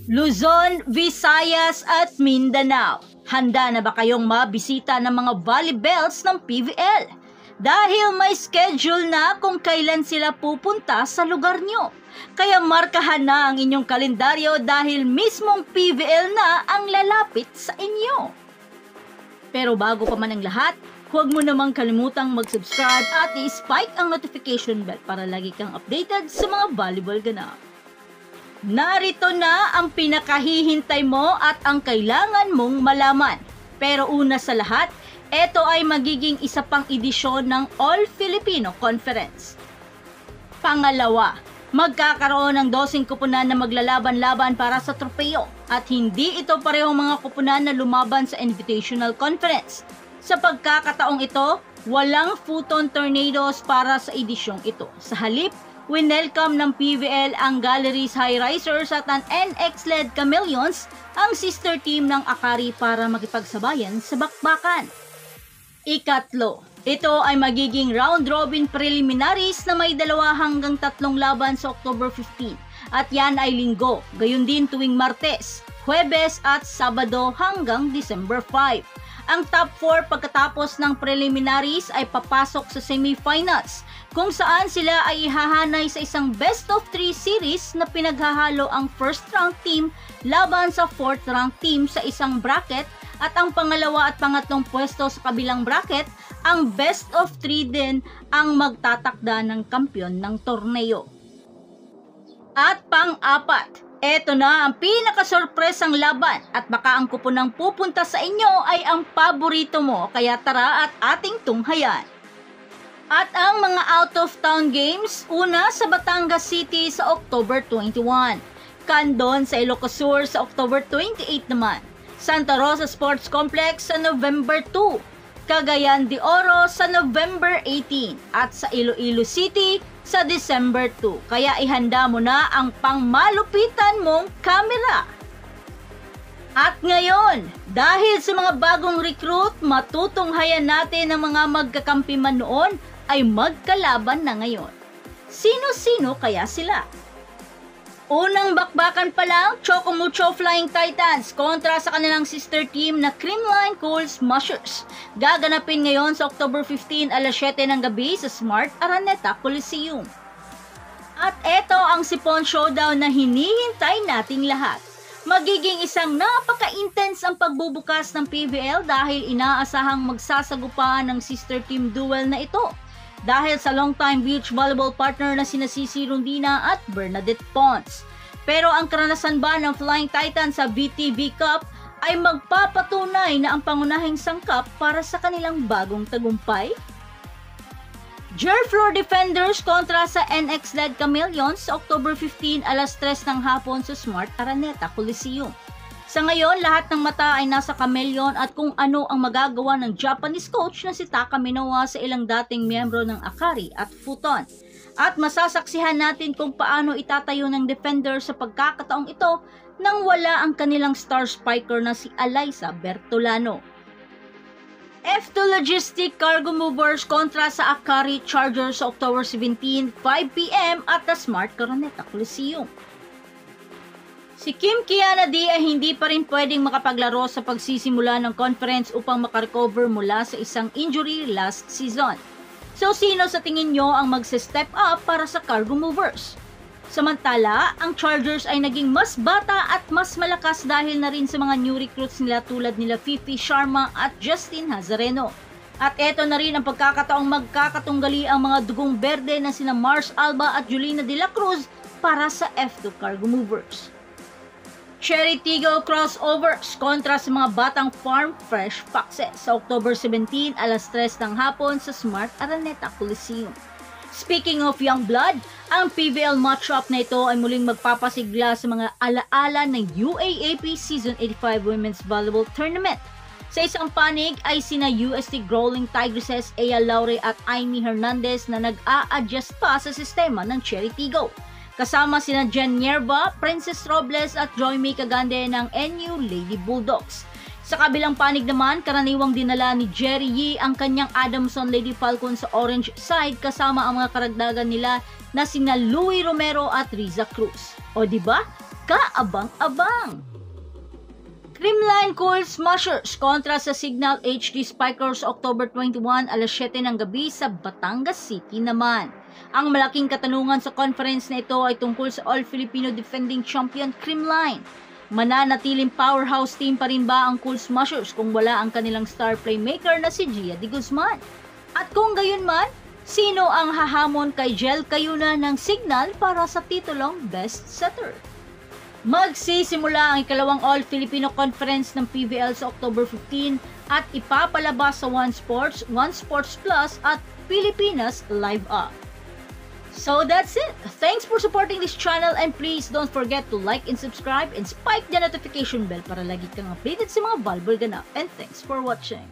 Luzon, Visayas at Mindanao. Handa na ba kayong mabisita ng mga volleybells ng PVL? Dahil may schedule na kung kailan sila pupunta sa lugar nyo. Kaya markahan na ang inyong kalendaryo dahil mismong PVL na ang lalapit sa inyo. Pero bago pa man ang lahat, huwag mo namang kalimutang mag-subscribe at i-spike ang notification bell para lagi kang updated sa mga volleyball ganap. Narito na ang pinakahihintay mo at ang kailangan mong malaman. Pero una sa lahat, ito ay magiging isa pang edisyon ng All-Filipino Conference. Pangalawa, magkakaroon ng 12 kupunan na maglalaban-laban para sa tropeyo at hindi ito parehong mga kupunan na lumaban sa Invitational Conference. Sa pagkakataong ito, walang Futon Tornadoes para sa edisyong ito. Sa halip, winelcome ng PVL ang Galleries High Risers at ang NX-led Chameleons, ang sister team ng Akari para makipagsabayan sa bakbakan. Ikatlo, ito ay magiging round-robin preliminaries na may 2 hanggang 3 laban sa October 15 at yan ay linggo, gayon din tuwing Martes, Huwebes at Sabado hanggang December 5. Ang top 4 pagkatapos ng preliminaries ay papasok sa semifinals kung saan sila ay ihahanay sa isang best of 3 series na pinaghahalo ang first rank team laban sa fourth rank team sa isang bracket at ang pangalawa at pangatlong pwesto sa kabilang bracket, ang best of 3 din ang magtatakda ng kampyon ng torneo. At pang-apat, eto na ang pinakasorpresang laban at baka ang kupunang pupunta sa inyo ay ang paborito mo kaya tara at ating tunghayan. At ang mga out-of-town games, una sa Batangas City sa October 21, Candon sa Ilocos Sur sa October 28 naman, Santa Rosa Sports Complex sa November 2, Cagayan de Oro sa November 18 at sa Iloilo City sa December 2. Kaya ihanda mo na ang pangmalupitan mong kamera. At ngayon, dahil sa mga bagong recruit, matutunghayan natin ang mga magkakampi man noon ay magkalaban na ngayon. Sino-sino kaya sila? Unang bakbakan pa lang, Chocomucho Flying Titans kontra sa kanilang sister team na Creamline Cool Smashers. Gaganapin ngayon sa October 15 alas 7 ng gabi sa Smart Araneta Coliseum. At eto ang Sipon Showdown na hinihintay nating lahat. Magiging isang napaka-intense ang pagbubukas ng PVL dahil inaasahang magsasagupaan ng sister team duel na ito. Dahil sa long-time beach volleyball partner na sina Cici Rondina at Bernadette Pons. Pero ang karanasan ba ng Flying Titans sa BTV Cup ay magpapatunay na ang pangunahing sangkap para sa kanilang bagong tagumpay? Jerfloor Defenders kontra sa NX-led Chameleons sa October 15 alas 3 ng hapon sa Smart Araneta Coliseum. Sa ngayon, lahat ng mata ay nasa Chameleon at kung ano ang magagawa ng Japanese coach na si Taka Minowa sa ilang dating miyembro ng Akari at Futon. At masasaksihan natin kung paano itatayo ng defender sa pagkakataong ito nang wala ang kanilang star spiker na si Alyssa Bertolano. F2 Logistic Cargo Movers kontra sa Akari Chargers sa October 17, 5 p.m. at the Smart Araneta Coliseum. Si Kim Kiana D ay hindi pa rin pwedeng makapaglaro sa pagsisimula ng conference upang makarecover mula sa isang injury last season. So sino sa tingin nyo ang magse-step up para sa Cargo Movers? Samantala, ang Chargers ay naging mas bata at mas malakas dahil na rin sa mga new recruits nila tulad nila Fifi Sharma at Justin Hazareno. At eto na rin ang pagkakataong magkakatunggali ang mga dugong berde na sina Mars Alba at Julina de la Cruz para sa F2 Cargo Movers. Cherry Tigo crossovers kontra sa mga batang Farm Fresh Foxes sa October 17 alas 3 ng hapon sa Smart Araneta Coliseum. Speaking of young blood, ang PVL matchup na ito ay muling magpapasigla sa mga alaala ng UAAP Season 85 Women's Volleyball Tournament. Sa isang panig ay sina UST Growling Tigresses Ea Laure at Aimee Hernandez na nag-a-adjust pa sa sistema ng Cherry Tigo. Kasama sina Jen Nierva, Princess Robles at Joymay Cagande ng NU Lady Bulldogs. Sa kabilang panig naman, karaniwang dinala ni Jerry Yee ang kanyang Adamson Lady Falcon sa orange side kasama ang mga karagdagan nila na sina Louie Romero at Riza Cruz. O diba? kaabang-abang. Creamline Cool Smashers kontra sa Signal HD Spikers October 21 alas 7 ng gabi sa Batangas City naman. Ang malaking katanungan sa conference na ito ay tungkol sa All-Filipino defending champion Creamline. Mananatiling powerhouse team pa rin ba ang Cool Smashers kung wala ang kanilang star playmaker na si Gia de Guzman? At kung gayon man, sino ang hahamon kay Jel Cayuna ng Signal para sa titulong best setter? Magsisimula ang ikalawang All-Filipino Conference ng PVL sa October 15 at ipapalabas sa One Sports, One Sports Plus at Pilipinas Live Up. So that's it. Thanks for supporting this channel and please don't forget to like and subscribe and spike the notification bell para lagi kang updated sa mga volleyball ganap. And thanks for watching.